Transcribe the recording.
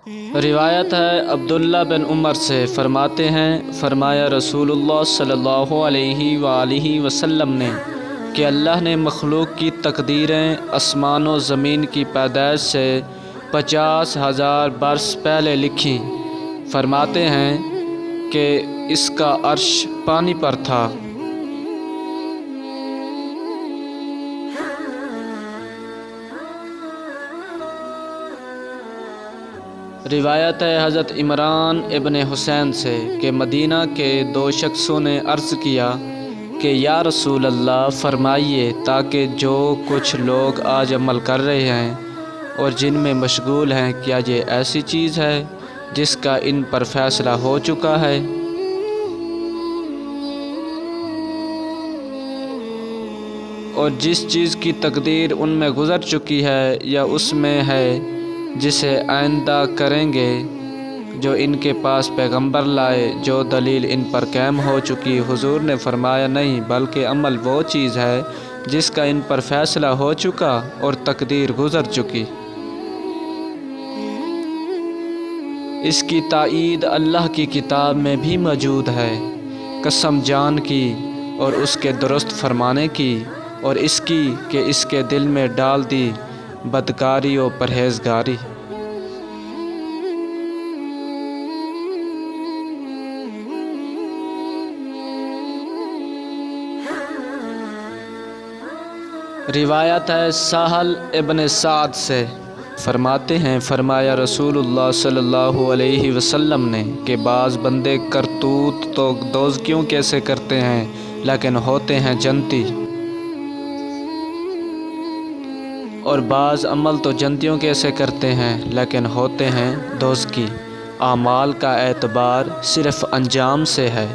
روایت ہے عبداللہ بن عمر سے، فرماتے ہیں فرمایا رسول اللہ صلی اللہ علیہ وآلہ وسلم نے کہ اللہ نے مخلوق کی تقدیریں آسمان و زمین کی پیدائش سے 50,000 برس پہلے لکھیں۔ فرماتے ہیں کہ اس کا عرش پانی پر تھا۔ روایت ہے حضرت عمران ابن حسین سے کہ مدینہ کے 2 شخصوں نے عرض کیا کہ یا رسول اللہ فرمائیے تاکہ جو کچھ لوگ آج عمل کر رہے ہیں اور جن میں مشغول ہیں، کیا یہ ایسی چیز ہے جس کا ان پر فیصلہ ہو چکا ہے؟ اور جس چیز کی تقدیر ان میں گزر چکی ہے یا اس میں ہے جسے آئندہ کریں گے، جو ان کے پاس پیغمبر لائے جو دلیل ان پر قائم ہو چکی؟ حضور نے فرمایا نہیں، بلکہ عمل وہ چیز ہے جس کا ان پر فیصلہ ہو چکا اور تقدیر گزر چکی۔ اس کی تائید اللہ کی کتاب میں بھی موجود ہے، قسم جان کی اور اس کے درست فرمانے کی، اور اس کی کہ اس کے دل میں ڈال دی بدکاری و پرہیزگاری۔ روایت ہے سہل ابن سعد سے، فرماتے ہیں فرمایا رسول اللہ صلی اللہ علیہ وسلم نے کہ بعض بندے کرتوت تو دوزکیوں کیسے کرتے ہیں لیکن ہوتے ہیں جنتی، اور بعض عمل تو جنتیوں کیسے کرتے ہیں لیکن ہوتے ہیں دوزکی۔ اعمال کا اعتبار صرف انجام سے ہے۔